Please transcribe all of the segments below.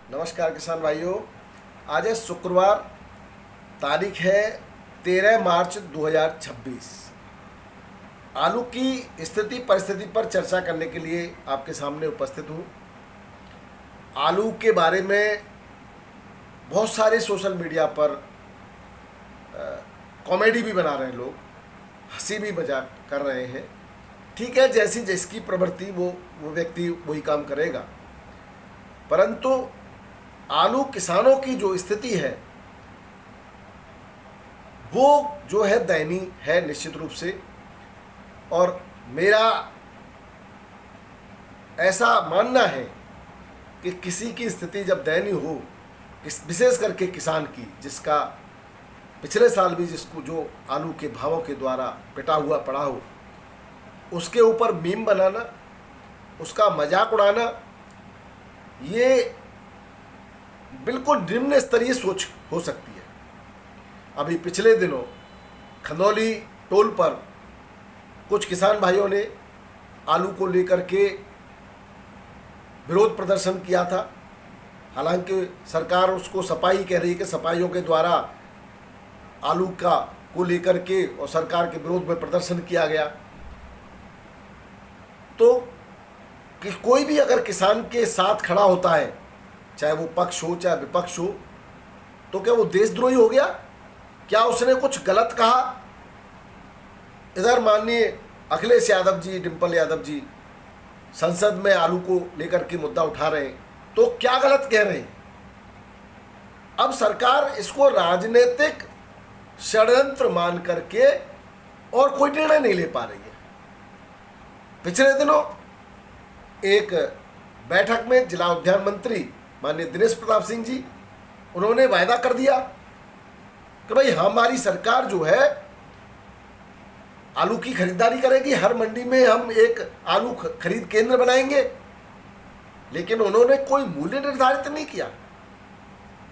नमस्कार किसान भाइयों। आज है शुक्रवार, तारीख है 13 मार्च 2026। आलू की स्थिति परिस्थिति पर चर्चा करने के लिए आपके सामने उपस्थित हूँ। आलू के बारे में बहुत सारे सोशल मीडिया पर कॉमेडी भी बना रहे हैं लोग, हंसी भी मजाक कर रहे हैं। ठीक है, जैसी जिसकी प्रवृत्ति वो व्यक्ति वही काम करेगा, परंतु आलू किसानों की जो स्थिति है वो जो है दयनीय है निश्चित रूप से। और मेरा ऐसा मानना है कि किसी की स्थिति जब दयनीय हो, विशेष करके किसान की, जिसका पिछले साल भी जिसको जो आलू के भावों के द्वारा पिटा हुआ पड़ा हो, उसके ऊपर मीम बनाना, उसका मजाक उड़ाना, ये बिल्कुल निम्न स्तरीय सोच हो सकती है। अभी पिछले दिनों खंदौली टोल पर कुछ किसान भाइयों ने आलू को लेकर के विरोध प्रदर्शन किया था। हालांकि सरकार उसको सफाई कह रही है कि सफाइयों के द्वारा आलू को लेकर के और सरकार के विरोध में प्रदर्शन किया गया। तो कि कोई भी अगर किसान के साथ खड़ा होता है, चाहे वो पक्ष हो चाहे विपक्ष हो, तो क्या वो देशद्रोही हो गया? क्या उसने कुछ गलत कहा? इधर माननीय अखिलेश यादव जी, डिम्पल यादव जी संसद में आलू को लेकर के मुद्दा उठा रहे हैं, तो क्या गलत कह रहे हैं? अब सरकार इसको राजनीतिक षड्यंत्र मान करके और कोई निर्णय नहीं ले पा रही है। पिछले दिनों एक बैठक में जिला उद्यान मंत्री माननीय दिनेश प्रताप सिंह जी, उन्होंने वायदा कर दिया कि भाई हमारी सरकार जो है आलू की खरीदारी करेगी, हर मंडी में हम एक आलू खरीद केंद्र बनाएंगे। लेकिन उन्होंने कोई मूल्य निर्धारित नहीं किया।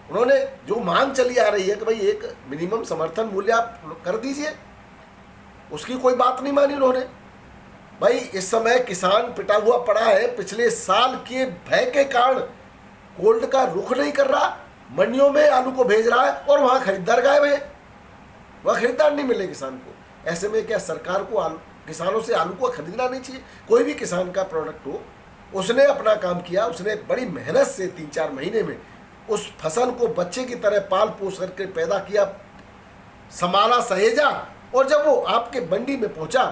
उन्होंने जो मांग चली आ रही है कि भाई एक मिनिमम समर्थन मूल्य आप कर दीजिए, उसकी कोई बात नहीं मानी उन्होंने। भाई इस समय किसान पिटा हुआ पड़ा है, पिछले साल के भय के कारण कोल्ड का रुख नहीं कर रहा, मंडियों में आलू को भेज रहा है और वहां खरीदार गायब है, वह खरीदार नहीं मिले किसान को। ऐसे में क्या सरकार को किसानों से आलू को खरीदना नहीं चाहिए? कोई भी किसान का प्रोडक्ट हो, उसने अपना काम किया, उसने बड़ी मेहनत से 3-4 महीने में उस फसल को बच्चे की तरह पाल पोस करके पैदा किया, संभाला, सहेजा, और जब वो आपके मंडी में पहुंचा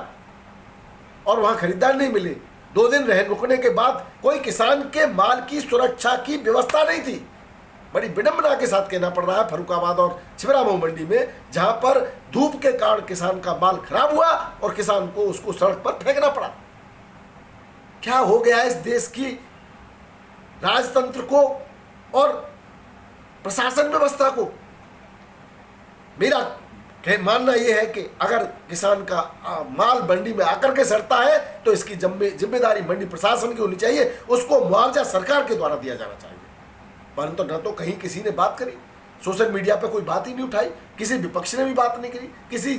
और वहां खरीदार नहीं मिले, 2 दिन रुकने के बाद कोई किसान के माल की सुरक्षा की व्यवस्था नहीं थी। बड़ी विडंबना के साथ कहना पड़ रहा है फर्रुखाबाद और छिबरामऊ मंडी में, जहां पर धूप के कारण किसान का माल खराब हुआ और किसान को उसको सड़क पर फेंकना पड़ा। क्या हो गया इस देश की राजतंत्र को और प्रशासन व्यवस्था को? मेरा मानना यह है कि अगर किसान का माल मंडी में आकर के सड़ता है तो इसकी जिम्मेदारी मंडी प्रशासन की होनी चाहिए, उसको मुआवजा सरकार के द्वारा दिया जाना चाहिए। परंतु न तो कहीं किसी ने बात करी, सोशल मीडिया पे कोई बात ही नहीं उठाई, किसी विपक्ष ने भी बात नहीं करी, किसी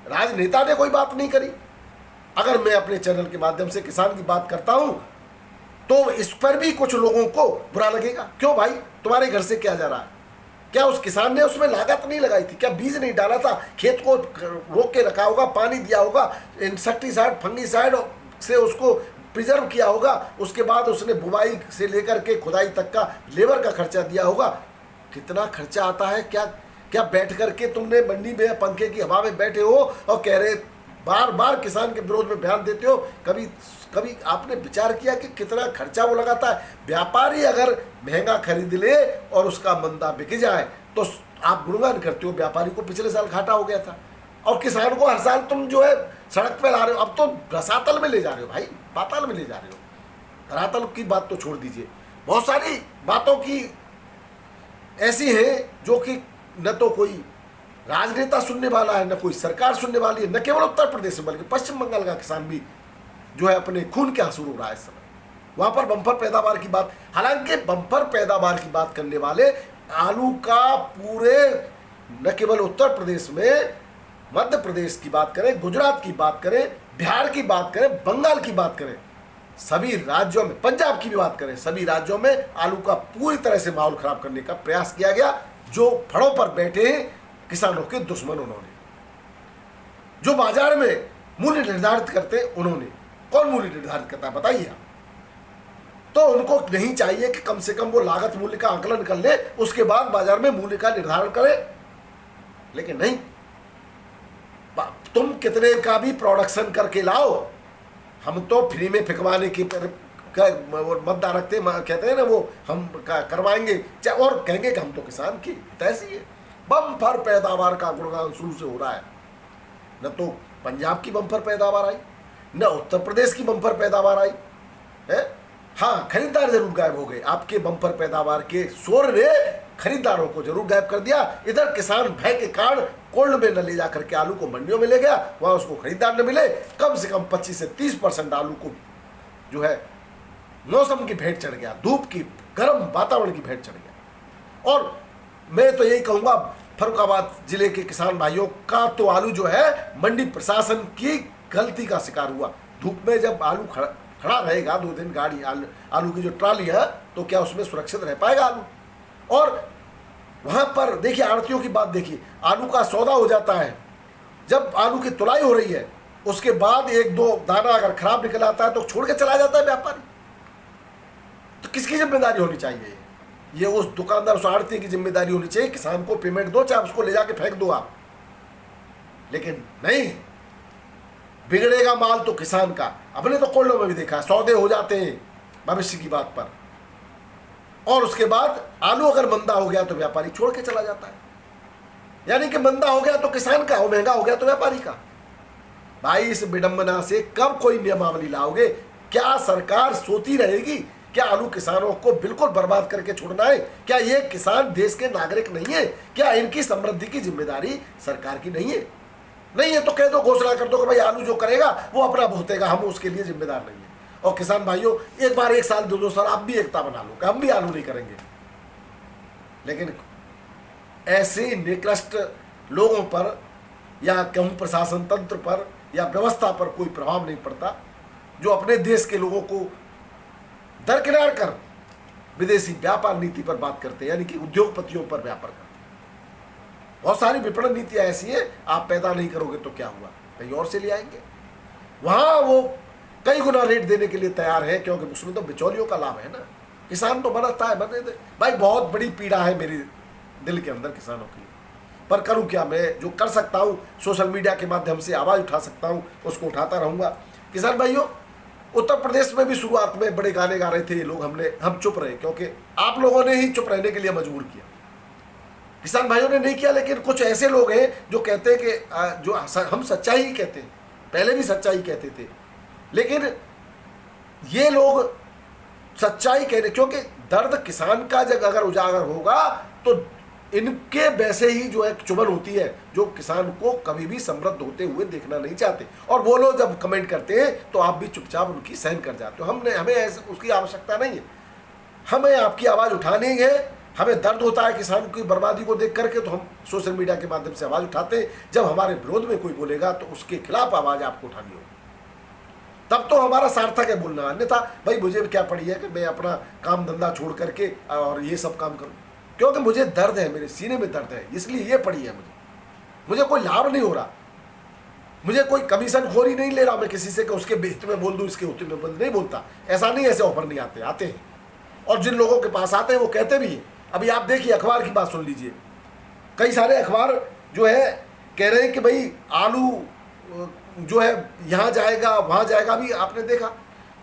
राजनेता ने कोई बात नहीं करी। अगर मैं अपने चैनल के माध्यम से किसान की बात करता हूं तो इस पर भी कुछ लोगों को बुरा लगेगा। क्यों भाई, तुम्हारे घर से क्या जा रहा है? क्या उस किसान ने उसमें लागत नहीं लगाई थी? क्या बीज नहीं डाला था? खेत को रोक के रखा होगा, पानी दिया होगा, इंसेक्टिसाइड फंगीसाइड से उसको प्रिजर्व किया होगा, उसके बाद उसने बुवाई से लेकर के खुदाई तक का लेबर का खर्चा दिया होगा। कितना खर्चा आता है? क्या बैठ करके तुमने मंडी में पंखे की हवा में बैठे हो और कह रहे बार बार किसान के विरोध में बयान देते हो? कभी आपने विचार किया कि कितना खर्चा वो लगाता है? व्यापारी अगर महंगा खरीद ले और उसका मंदा बिक जाए तो आप गुणगान करते हो व्यापारी को, पिछले साल घाटा हो गया था, और किसान को हर साल तुम जो है सड़क पे ला रहे हो। अब तो रसातल में ले जा रहे हो भाई, पाताल में ले जा रहे हो। धरातल की बात तो छोड़ दीजिए, बहुत सारी बातों की ऐसी है जो कि न तो कोई राजनेता सुनने वाला है, न कोई सरकार सुनने वाली है। न केवल उत्तर प्रदेश में बल्कि पश्चिम बंगाल का किसान भी जो है अपने खून के आंसू रो रहा है इस समय। वहां पर बम्पर पैदावार की बात, हालांकि बम्पर पैदावार की बात करने वाले आलू का पूरे न केवल उत्तर प्रदेश में, मध्य प्रदेश की बात करें, गुजरात की बात करें, बिहार की बात करें, बंगाल की बात करें, सभी राज्यों में, पंजाब की भी बात करें, सभी राज्यों में आलू का पूरी तरह से माहौल खराब करने का प्रयास किया गया। जो फड़ों पर बैठे हैं किसानों के दुश्मन उन्होंने, जो बाजार में मूल्य निर्धारित करते उन्होंने। कौन मूल्य निर्धारित करता है बताइए आप? तो उनको नहीं चाहिए कि कम से कम वो लागत मूल्य का आकलन कर ले, उसके बाद बाजार में मूल्य का निर्धारण करे। लेकिन नहीं, तुम कितने का भी प्रोडक्शन करके लाओ, हम तो फ्री में फिकवाने की मद्दा रखते, कहते हैं ना वो, हम करवाएंगे और कहेंगे कि हम तो किसान की ऐसी है। बम्पर पैदावार का गुणगान शुरू से हो रहा है। न तो पंजाब की बम्पर पैदावार आई, न उत्तर प्रदेश की बम्पर पैदावार आई है। हाँ, खरीदार जरूर गायब हो गए। आपके बम्पर पैदावार के शोर ने खरीदारों को जरूर गायब कर दिया। इधर किसान भय के कारण कोल्ड में न ले जाकर के आलू को मंडियों में ले गया, वहां उसको खरीदार न मिले। कम से कम 25 से 30% आलू को जो है मौसम की भेंट चढ़ गया, धूप की, गर्म वातावरण की भेंट चढ़ गया। और मैं तो यही कहूंगा, फर्रुखाबाद जिले के किसान भाइयों का तो आलू जो है मंडी प्रशासन की गलती का शिकार हुआ। धूप में जब आलू खड़ा रहेगा 2 दिन, गाड़ी आलू की जो ट्राली है, तो क्या उसमें सुरक्षित रह पाएगा आलू? और वहां पर देखिए, आड़तियों की बात देखिए, आलू का सौदा हो जाता है, जब आलू की तुलाई हो रही है उसके बाद 1-2 दाना अगर खराब निकल आता है तो छोड़ के चला जाता है व्यापारी। तो किसकी जिम्मेदारी होनी चाहिए? ये उस दुकानदार, उस आड़ती की जिम्मेदारी होनी चाहिए। किसान को पेमेंट दो, चाहे उसको ले जाके फेंक दो आप, लेकिन नहीं, बिगड़ेगा माल तो किसान का। अपने तो कोल्डों में भी देखा, सौदे हो जाते हैं भविष्य की बात पर, और उसके बाद आलू अगर मंदा हो गया तो व्यापारी छोड़ के चला जाता है। यानी कि मंदा हो गया तो किसान का, और महंगा हो गया तो व्यापारी का। भाई, इस विडंबना से कब कोई नियमावली लाओगे? क्या सरकार सोती रहेगी? क्या आलू किसानों को बिल्कुल बर्बाद करके छोड़ना है? क्या ये किसान देश के नागरिक नहीं है? क्या इनकी समृद्धि की जिम्मेदारी सरकार की नहीं है? नहीं है तो कह दो, घोषणा कर दो कि भाई आलू जो करेगा वो अपना भुगतेगा, हम उसके लिए जिम्मेदार नहीं है। और किसान भाइयों, एक बार, 1 साल, 2 साल आप भी एकता बना लो कि हम भी आलू नहीं करेंगे। लेकिन ऐसे निकृष्ट लोगों पर या कहूँ प्रशासन तंत्र पर या व्यवस्था पर कोई प्रभाव नहीं पड़ता, जो अपने देश के लोगों को दरकिनार कर विदेशी व्यापार नीति पर बात करते हैं, यानी कि उद्योगपतियों पर व्यापार करते हैं। बहुत सारी विपणन नीतियां ऐसी हैं, आप पैदा नहीं करोगे तो क्या हुआ, कहीं और से ले आएंगे। वहां वो कई गुना रेट देने के लिए तैयार है, क्योंकि उसमें तो बिचौलियों का लाभ है ना। किसान तो बनता है, बने दे भाई। बहुत बड़ी पीड़ा है मेरे दिल के अंदर किसानों की, पर करूं क्या? मैं जो कर सकता हूं सोशल मीडिया के माध्यम से आवाज उठा सकता हूं, उसको उठाता रहूंगा। किसान भाइयों, उत्तर प्रदेश में भी शुरुआत में बड़े गाने गा रहे थे ये लोग, हम चुप रहे, क्योंकि आप लोगों ने ही चुप रहने के लिए मजबूर किया। किसान भाइयों ने नहीं किया, लेकिन कुछ ऐसे लोग हैं जो कहते हैं कि जो हम सच्चाई ही कहते हैं, पहले भी सच्चाई कहते थे, लेकिन ये लोग सच्चाई कहने, क्योंकि दर्द किसान का जब अगर उजागर होगा तो इनके वैसे ही जो एक चुभन होती है, जो किसान को कभी भी समृद्ध होते हुए देखना नहीं चाहते। और वो लोग जब कमेंट करते हैं तो आप भी चुपचाप उनकी सहन कर जाते हो। हमें ऐसे उसकी आवश्यकता नहीं है। हमें आपकी आवाज़ उठानी है। हमें दर्द होता है किसान की बर्बादी को देख करके, तो हम सोशल मीडिया के माध्यम से आवाज़ उठाते हैं। जब हमारे विरोध में कोई बोलेगा तो उसके खिलाफ आवाज़ आपको उठानी होगी, तब तो हमारा सार्थक है बोलना। अन्यथा भाई मुझे क्या पड़ी है कि मैं अपना काम धंधा छोड़ करके और ये सब काम करूं, क्योंकि मुझे दर्द है, मेरे सीने में दर्द है, इसलिए ये पड़ी है। मुझे कोई लाभ नहीं हो रहा, मुझे कोई कमीशन खोरी नहीं ले रहा मैं किसी से कि उसके हित में बोल दूं, इसके हित में बोल, नहीं बोलता। ऐसा नहीं, ऐसे ऑफर नहीं आते हैं। और जिन लोगों के पास आते हैं वो कहते भी हैं। अभी आप देखिए, अखबार की बात सुन लीजिए, कई सारे अखबार जो है कह रहे हैं कि भाई आलू जो है यहाँ जाएगा वहाँ जाएगा। अभी आपने देखा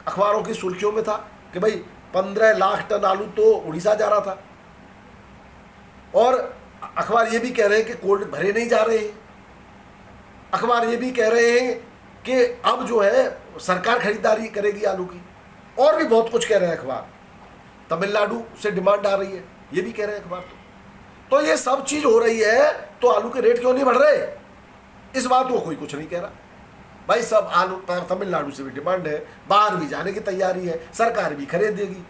अखबारों की सुर्खियों में था कि भाई 15 लाख टन आलू तो उड़ीसा जा रहा था, और अखबार ये भी कह रहे हैं कि कोल्ड भरे नहीं जा रहे हैं। अखबार ये भी कह रहे हैं कि अब जो है सरकार खरीदारी करेगी आलू की, और भी बहुत कुछ कह रहे हैं अखबार। तमिलनाडु से डिमांड आ रही है, ये भी कह रहे हैं अखबार। तो ये सब चीज़ हो रही है, तो आलू के रेट क्यों नहीं बढ़ रहे? इस बात को कोई कुछ नहीं कह रहा। भाई सब आलू तमिलनाडु से भी डिमांड है, बाहर भी जाने की तैयारी है, सरकार भी खरीदेगी,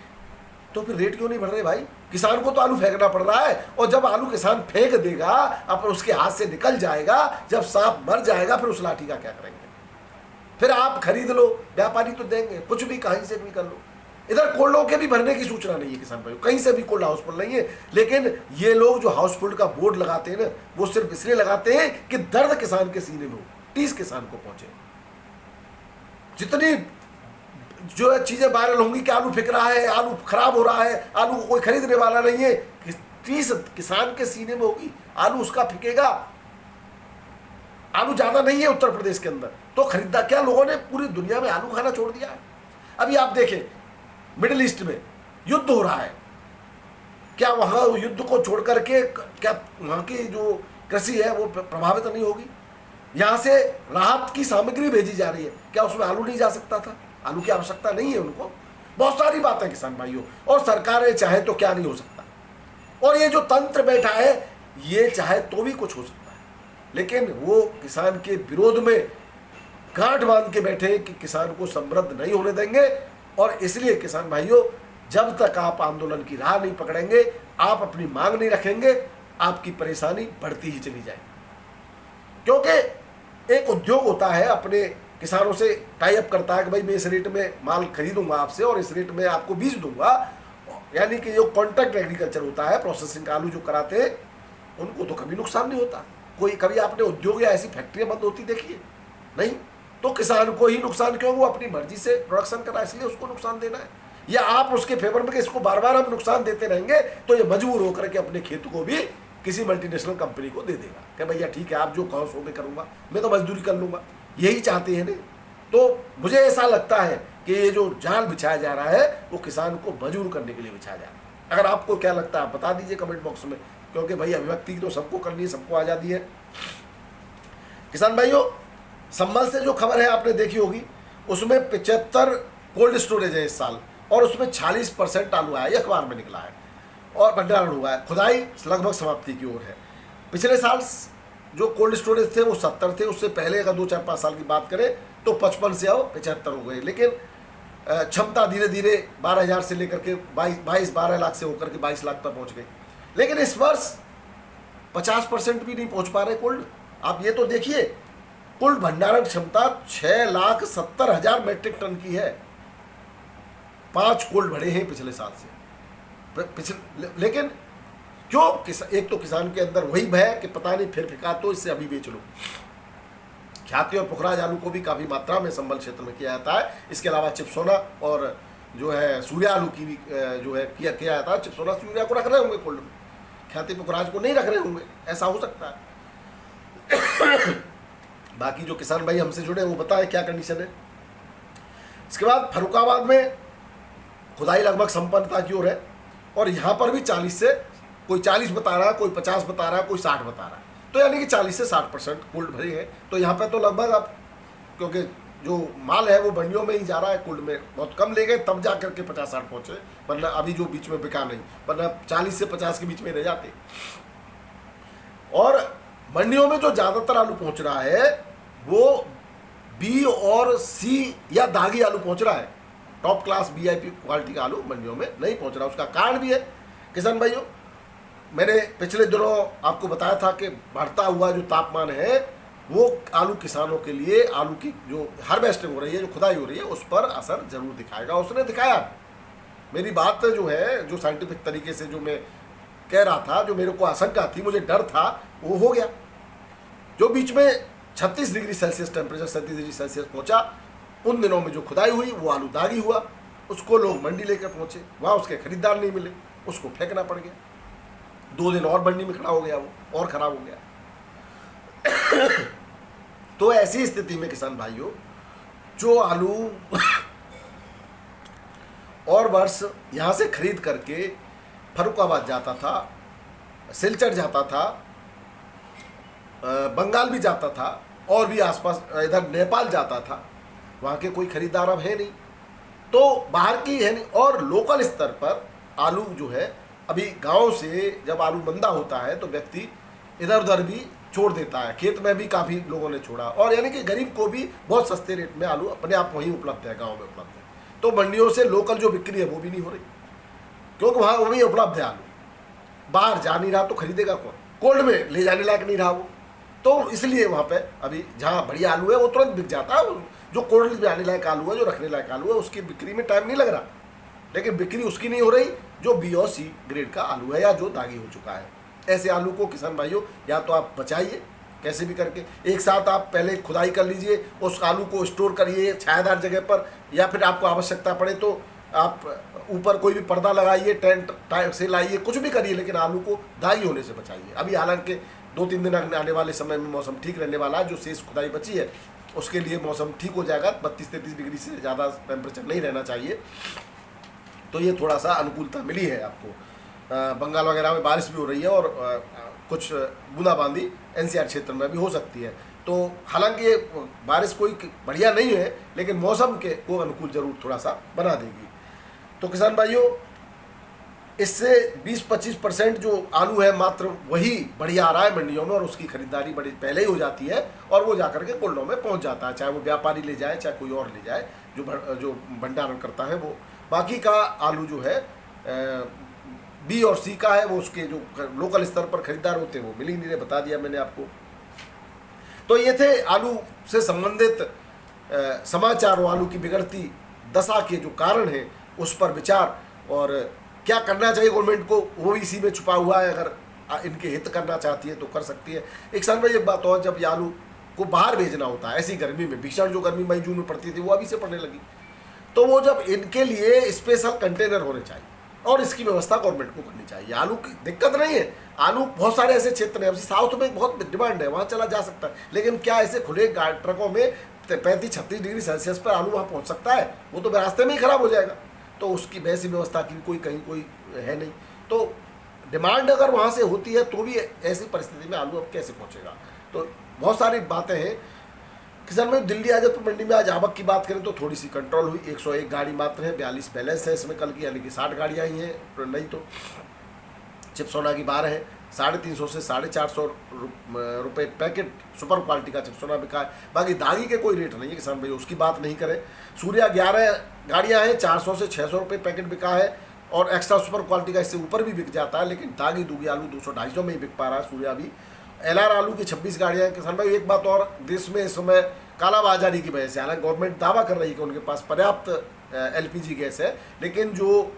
तो फिर रेट क्यों नहीं बढ़ रहे? भाई किसान को तो आलू फेंकना पड़ रहा है, और जब आलू किसान फेंक देगा, अब उसके हाथ से निकल जाएगा, जब सांप मर जाएगा, फिर उस लाठी का क्या करेंगे? फिर आप खरीद लो, व्यापारी तो देंगे, कुछ भी कहीं से भी कर लो। इधर कोल्डों के भी भरने की सूचना नहीं है किसान भाइयों, कहीं से भी कोल्ड हाउसफुल नहीं है। लेकिन ये लोग जो हाउसफुल का बोर्ड लगाते हैं ना, वो सिर्फ इसलिए लगाते हैं कि दर्द किसान के सीने में हो, टीस किसान को पहुंचे। जितनी जो है चीजें वायरल होंगी कि आलू फेंक रहा है, आलू खराब हो रहा है, आलू को कोई खरीदने वाला नहीं है, टीस किसान के सीने में होगी, आलू उसका फेंकेगा। आलू ज्यादा नहीं है उत्तर प्रदेश के अंदर, तो खरीदा क्या लोगों ने पूरी दुनिया में आलू खाना छोड़ दिया है। अभी आप देखें मिडिल ईस्ट में युद्ध हो रहा है, क्या वहां युद्ध को छोड़ करके क्या वहां की जो कृषि है वो प्रभावित नहीं होगी? यहां से राहत की सामग्री भेजी जा रही है, क्या उसमें आलू नहीं जा सकता था? आलू की आवश्यकता नहीं है उनको। बहुत सारी बातें किसान भाइयों, और सरकारें चाहे तो क्या नहीं हो सकता, और ये जो तंत्र बैठा है ये चाहे तो भी कुछ हो सकता है, लेकिन वो किसान के विरोध में गांठ बांध के बैठे कि किसान को समृद्ध नहीं होने देंगे। और इसलिए किसान भाइयों, जब तक आप आंदोलन की राह नहीं पकड़ेंगे, आप अपनी मांग नहीं रखेंगे, आपकी परेशानी बढ़ती ही चली जाएगी। क्योंकि एक उद्योग होता है अपने किसानों से टाई अप करता है कि भाई मैं इस रेट में माल खरीदूंगा आपसे और इस रेट में आपको बीज दूंगा, यानी कि जो कॉन्ट्रैक्ट एग्रीकल्चर होता है, प्रोसेसिंग का आलू जो कराते हैं, उनको तो कभी नुकसान नहीं होता। कोई कभी आपने उद्योग या ऐसी फैक्ट्रियां बंद होती देखी है? नहीं। तो किसान को ही नुकसान क्यों? वो अपनी मर्जी से प्रोडक्शन करा, इसलिए उसको नुकसान देना है। या आप उसके फेवर में कि इसको बार बार हम नुकसान देते रहेंगे तो ये मजबूर होकर के अपने खेत को भी किसी मल्टीनेशनल कंपनी को दे देगा कि भैया ठीक है, आप जो कहो सो मैं करूंगा, मैं तो मजदूरी कर लूंगा। यही चाहते हैं ना। तो मुझे ऐसा लगता है कि ये जो जाल बिछाया जा रहा है वो किसान को मजबूर करने के लिए बिछाया जा रहा है। अगर आपको क्या लगता है आप बता दीजिए कमेंट बॉक्स में, क्योंकि भाई अभिव्यक्ति तो सबको करनी है, सबको आज़ादी है। किसान भाइयों, संबल से जो खबर है आपने देखी होगी, उसमें 75 कोल्ड स्टोरेज है इस साल, और उसमें 46% आलू आया, ये अखबार में निकला है, और भंडारण हुआ है। खुदाई लगभग समाप्ति की ओर है। पिछले साल जो कोल्ड स्टोरेज थे वो 70 थे, उससे पहले अगर 2-4-5 साल की बात करें तो 55 से अब 75 हो गए। लेकिन क्षमता धीरे धीरे 12,000 से लेकर के 12 लाख से होकर के 22 लाख तक पहुंच गई। लेकिन इस वर्ष 50% भी नहीं पहुंच पा रहे कोल्ड। आप ये तो देखिए, कुल भंडारण क्षमता 6,70,000 मैट्रिक टन की है। 5 कोल्ड बढ़े हैं पिछले साल से। लेकिन क्यों? एक तो किसान के अंदर वही भय कि पता नहीं फिर फेंका तो इससे अभी बेच लो। ख्याति और पुखराज आलू को भी काफ़ी मात्रा में संबल क्षेत्र में किया जाता है। इसके अलावा चिपसोना और जो है सूर्या आलू की भी जो है किया जाता है। चिपसोना सूर्या को रख रहे होंगे कोल्ड में, ख्याति पुखराज को नहीं रख रहे होंगे, ऐसा हो सकता है। बाकी जो किसान भाई हमसे जुड़े वो बताएं क्या कंडीशन है। इसके बाद फर्रुखाबाद में खुदाई लगभग संपन्नता की ओर है, और यहाँ पर भी 40 से कोई 40 बता रहा है, कोई 50 बता रहा है, कोई 60 बता रहा है, तो यानी कि 40 से 60% कोल्ड भरे हैं। तो यहाँ पे तो लगभग अब क्योंकि जो माल है वो मंडियों में ही जा रहा है, कोल्ड में बहुत कम ले गए तब जा करके 50-60 पहुँचे, वरना अभी जो बीच में बिका नहीं, वरना 40 से 50 के बीच में रह जाते। और मंडियों में जो ज़्यादातर आलू पहुँच रहा है वो बी और सी या दागी आलू पहुँच रहा है। टॉप क्लास VIP क्वालिटी का आलू मंडियों में नहीं पहुँच रहा। उसका कारण भी है किसान भाइयों, मैंने पिछले दिनों आपको बताया था कि बढ़ता हुआ जो तापमान है वो आलू किसानों के लिए, आलू की जो हार्वेस्टिंग हो रही है, जो खुदाई हो रही है, उस पर असर जरूर दिखाएगा। उसने दिखाया। मेरी बात जो है, जो साइंटिफिक तरीके से जो मैं कह रहा था, जो मेरे को आशंका थी, मुझे डर था, वो हो गया। जो बीच में 36 degree Celsius temperature, 37 degree Celsius पहुंचा, उन दिनों में जो खुदाई हुई वो आलू दागी हुआ, उसको लोग मंडी लेकर पहुंचे, वहाँ उसके खरीदार नहीं मिले, उसको फेंकना पड़ गया। 2 दिन और मंडी में खड़ा हो गया, वो और खराब हो गया। तो ऐसी स्थिति में किसान भाइयों, जो आलू और वर्ष यहाँ से खरीद करके फर्रुखाबाद जाता था, सिलचर जाता था, बंगाल भी जाता था, और भी आसपास इधर नेपाल जाता था, वहाँ के कोई खरीदार अब है नहीं, तो बाहर की है नहीं। और लोकल स्तर पर आलू जो है, अभी गांव से जब आलू मंदा होता है तो व्यक्ति इधर उधर भी छोड़ देता है, खेत में भी काफ़ी लोगों ने छोड़ा, और यानी कि गरीब को भी बहुत सस्ते रेट में आलू अपने आप वहीं उपलब्ध है, गाँव में उपलब्ध है। तो मंडियों से लोकल जो बिक्री है वो भी नहीं हो रही, क्योंकि वहाँ वही उपलब्ध है आलू। बाहर जा नहीं रहा तो खरीदेगा कौन? कोल्ड में ले जाने लायक नहीं रहा वो, तो इसलिए वहाँ पे अभी जहाँ बढ़िया आलू है वो तुरंत बिक जाता है, जो कोल्ड में आने लायक आलू है, जो रखने लायक आलू है, उसकी बिक्री में टाइम नहीं लग रहा, लेकिन बिक्री उसकी नहीं हो रही जो बी और सी ग्रेड का आलू है या जो दागी हो चुका है। ऐसे आलू को किसान भाइयों या तो आप बचाइए कैसे भी करके, एक साथ आप पहले खुदाई कर लीजिए, उस आलू को स्टोर करिए छायादार जगह पर, या फिर आपको आवश्यकता पड़े तो आप ऊपर कोई भी पर्दा लगाइए, टेंट टाइप से लाइए, कुछ भी करिए, लेकिन आलू को दागी होने से बचाइए। अभी हालांकि 2-3 दिन आने वाले समय में मौसम ठीक रहने वाला है, जो शेष खुदाई बची है उसके लिए मौसम ठीक हो जाएगा, 32-33 डिग्री से ज़्यादा टेम्परेचर नहीं रहना चाहिए, तो ये थोड़ा सा अनुकूलता मिली है आपको। बंगाल वगैरह में बारिश भी हो रही है और कुछ बूंदाबांदी एनसीआर क्षेत्र में भी हो सकती है, तो हालांकि ये बारिश कोई बढ़िया नहीं है, लेकिन मौसम के को अनुकूल जरूर थोड़ा सा बना देगी। तो किसान भाइयों, इससे 20-25% जो आलू है मात्र वही बढ़िया आ रहा है मंडियों में, और उसकी खरीदारी बड़ी पहले ही हो जाती है और वो जाकर के कोल्डों में पहुंच जाता है, चाहे वो व्यापारी ले जाए चाहे कोई और ले जाए जो भंडारण करता है वो। बाकी का आलू जो है बी और सी का है, वो उसके जो लोकल स्तर पर खरीदार होते हैं वो मिल ही नहीं रहे, बता दिया मैंने आपको। तो ये थे आलू से संबंधित समाचार और आलू की बिगड़ती दशा के जो कारण हैं उस पर विचार, और क्या करना चाहिए गवर्नमेंट को वो भी इसी में छुपा हुआ है। अगर इनके हित करना चाहती है तो कर सकती है। एक साल में एक बात और, जब ये आलू को बाहर भेजना होता है ऐसी गर्मी में, भीषण जो गर्मी मई जून में पड़ती थी वो अभी से पड़ने लगी, तो वो जब इनके लिए स्पेशल कंटेनर होने चाहिए और इसकी व्यवस्था गवर्नमेंट को करनी चाहिए। आलू की दिक्कत नहीं है, आलू बहुत सारे ऐसे क्षेत्र हैं, साउथ में बहुत डिमांड है, वहाँ चला जा सकता है, लेकिन क्या ऐसे खुले ट्रकों में 35-36 डिग्री सेल्सियस पर आलू वहाँ पहुँच सकता है? वो तो रास्ते में ही खराब हो जाएगा। तो उसकी वैसी व्यवस्था की कोई कहीं कोई है नहीं, तो डिमांड अगर वहाँ से होती है तो भी ऐसी परिस्थिति में आलू अब कैसे पहुँचेगा? तो बहुत सारी बातें हैं। किसान में दिल्ली आजमपुर मंडी में आज आवक की बात करें तो थोड़ी सी कंट्रोल हुई, 101 गाड़ी मात्र है, 42 बैलेंस है इसमें कल की, यानी कि 60 गाड़ियाँ ही हैं, तो नहीं तो चिपसोना की 12 है, 350 से 450 रुपये पैकेट सुपर क्वालिटी का चिपसोना बिका है। बाकी दागी के कोई रेट नहीं है किसान भाई, उसकी बात नहीं करें। सूर्या 11 गाड़ियाँ हैं, 400 से 600 रुपये पैकेट बिका है, और एक्स्ट्रा सुपर क्वालिटी का इससे ऊपर भी बिक जाता है, लेकिन दागी दूगी आलू 200-250 में ही बिक पा रहा है सूर्या भी। LR आलू की 26 गाड़ियाँ हैं किसान भाई। एक बात और, देश में इस समय कालाबाजारी की वजह से, हालांकि गवर्नमेंट दावा कर रही है कि उनके पास पर्याप्त LPG गैस है, लेकिन जो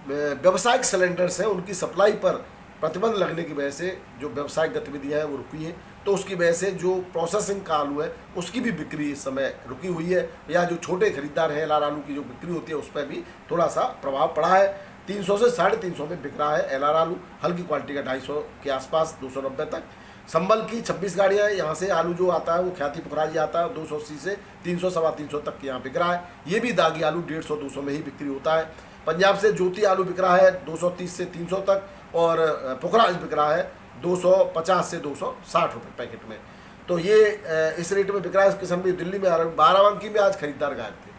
व्यावसायिक सिलेंडर्स हैं उनकी सप्लाई पर प्रतिबंध लगने की वजह से जो व्यावसायिक गतिविधियां हैं वो रुकी हैं, तो उसकी वजह से जो प्रोसेसिंग का आलू है उसकी भी बिक्री इस समय रुकी हुई है, या जो छोटे खरीदार हैं LR आलू की जो बिक्री होती है उस पर भी थोड़ा सा प्रभाव पड़ा है। 300 से 350 में बिक रहा है LR आलू, हल्की क्वालिटी का 250 के आसपास, 290 तक। संबल की 26 गाड़ियाँ, यहाँ से आलू जो आता है वो ख्याति पुखराजी आता है, 280 से 300-325 तक यहाँ बिक रहा है। ये भी दागी आलू 150-200 में ही बिक्री होता है। पंजाब से ज्योति आलू बिक रहा है 230 से 300 तक, और पुखराज बिक रहा है 250 से 260 रुपये पैकेट में। तो ये इस रेट में बिक रहा है। किसान भी दिल्ली में आ रहा है। बाराबंकी में आज खरीदार गायब थे,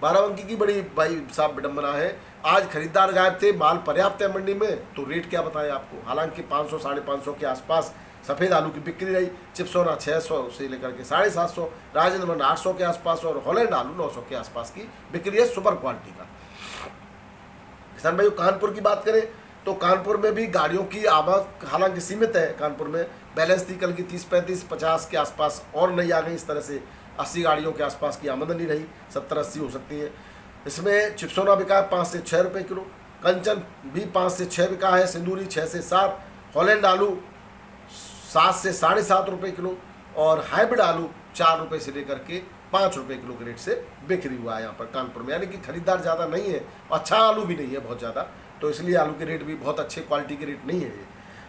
बाराबंकी की बड़ी भाई साहब विडम्बना है, आज खरीदार गायब थे, माल पर्याप्त है मंडी में, तो रेट क्या बताएं आपको। हालांकि 500-550 के आसपास सफ़ेद आलू की बिक्री रही, चिपसोना 600 से लेकर के 750, राजेंद्र मंड 800 के आसपास, और हॉलैंड आलू 900 के आसपास की बिक्री है सुपर क्वालिटी का। किसान भाई कानपुर की बात करें तो कानपुर में भी गाड़ियों की आवक हालांकि सीमित है। कानपुर में बैलेंस थी कल की 30-35-50 के आसपास, और नहीं आ गई, इस तरह से 80 गाड़ियों के आसपास की आमदनी रही, 70-80 हो सकती है। इसमें चिपसोना बिका है 5 से 6 रुपये किलो, कंचन भी 5 से 6 बिका है, सिंदूरी 6 से 7, हॉलैंड आलू 7 से 7.5 रुपये किलो, और हाइब्रिड आलू 4 रुपये से लेकर के 5 रुपये किलो के रेट से बिक्री हुआ है यहाँ पर कानपुर में। यानी कि खरीदार ज़्यादा नहीं है, अच्छा आलू भी नहीं है बहुत ज़्यादा, तो इसलिए आलू के रेट भी बहुत अच्छे क्वालिटी के रेट नहीं है ये।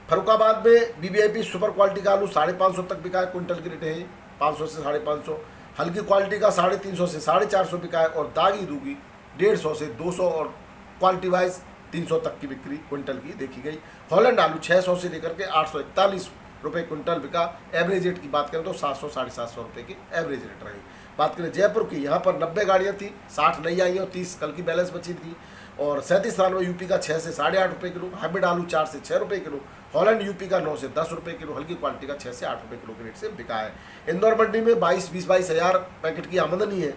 फरुखाबाद में BVIP सुपर क्वालिटी का आलू 550 तक बिका है, क्विंटल के रेट है 500 से 550। हल्की क्वालिटी का 350 से 450 बिका है, और दागी दूगी 150 से 200, और क्वालिटी वाइज 300 तक की बिक्री क्विंटल की देखी गई। हॉलैंड आलू 600 से लेकर के 841 रुपये क्विंटल बिका। एवरेज रेट की बात करें तो 700-750 रुपये की एवरेज रेट रही। बात करें जयपुर की, यहाँ पर 90 गाड़ियाँ थी, 60 नई आई और 30 कल की बैलेंस बची थी। और 37 साल में यूपी का 6 से 8.5 रुपये किलो, हाइब्रिड आलू 4 से 6 रुपये किलो, हॉलैंड यूपी का 9 से 10 रुपये किलो, हल्की क्वालिटी का 6 से 8 रुपये किलो के रेट से बिका है। इंदौर मंडी में 22 हज़ार पैकेट की आमदनी है।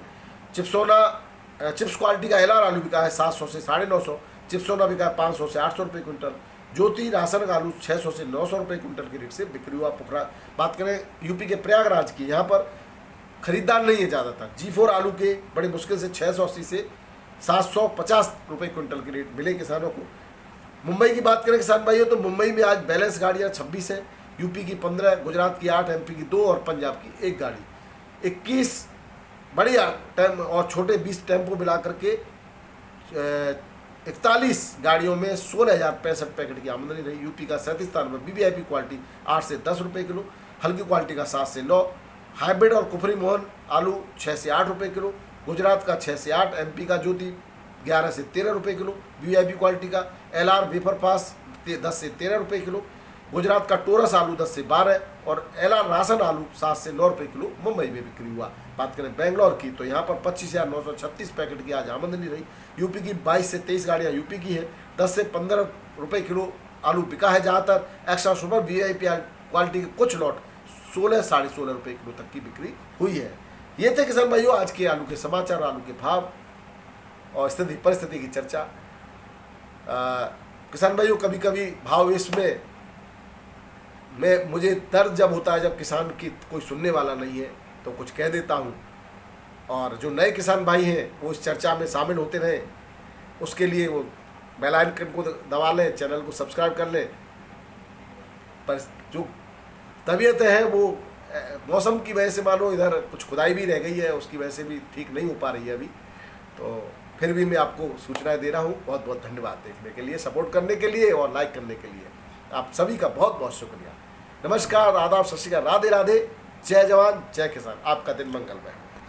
चिप्सोना चिप्स क्वालिटी का LR आलू बिका है 700 से 950, चिप्सोना बिका है 500 से 800 रुपये क्विंटल। ज्योति राशन का आलू 600 से 900 रुपये क्विंटल के रेट से बिक्री हुआ। पुखरा बात करें यूपी के प्रयागराज की, यहाँ पर खरीदार नहीं है ज़्यादातर। G4 आलू के बड़ी मुश्किल से 680 से 750 रुपये क्विंटल की रेट मिले किसानों को। मुंबई की बात करें किसान भाइयों, तो मुंबई में आज बैलेंस गाड़ियाँ 26 है, यूपी की 15, गुजरात की 8, एमपी की 2 और पंजाब की 1 गाड़ी। 21 बड़ी और छोटे 20 टेम्पो मिला करके 41 गाड़ियों में 16,065 पैकेट की आमदनी रही। यूपी का 37 स्थान पर वीवीआईपी क्वालिटी 8 से 10 रुपये किलो, हल्की क्वालिटी का 7 से 9, हाइब्रिड और कुफरी मोहन आलू 6 से 8 रुपये किलो, गुजरात का 6 से 8, एमपी का ज्योति 11 से 13 रुपये किलो, वीवीआईपी क्वालिटी का एलआर वेफर पास 10 से 13 रुपये किलो, गुजरात का टोरस आलू 10 से 12 और एलआर राशन आलू 7 से 9 रुपये किलो मुंबई में बिक्री हुआ। बात करें बेंगलोर की, तो यहाँ पर 25,936 पैकेट की आज आमदनी रही। यूपी की 22 से 23 गाड़ियाँ यूपी की है, 10 से 15 रुपये किलो आलू बिका है। ज़्यादातर एक्स्ट्रा सुपर वीआईपी क्वालिटी के कुछ लॉट 16, साढ़े 16 रुपये किलो तक की बिक्री हुई है। ये थे किसान भाइयों आज के आलू के समाचार, आलू के भाव और स्थिति परिस्थिति की चर्चा। किसान भाइयों, कभी कभी भाव इसमें मुझे दर्द जब होता है जब किसान की कोई सुनने वाला नहीं है, तो कुछ कह देता हूँ। और जो नए किसान भाई हैं वो इस चर्चा में शामिल होते रहें, उसके लिए वो बेल आइकन को दबा लें, चैनल को सब्सक्राइब कर लें। पर जो तबीयत है वो मौसम की वजह से मानो इधर कुछ खुदाई भी रह गई है, उसकी वजह से भी ठीक नहीं हो पा रही है अभी। तो फिर भी मैं आपको सूचनाएं दे रहा हूँ। बहुत बहुत धन्यवाद देखने के लिए, सपोर्ट करने के लिए और लाइक करने के लिए। आप सभी का बहुत बहुत शुक्रिया। नमस्कार, आदाब, सत श्री अकाल, राधे राधे, जय जवान जय किसान। आपका दिन मंगलमय।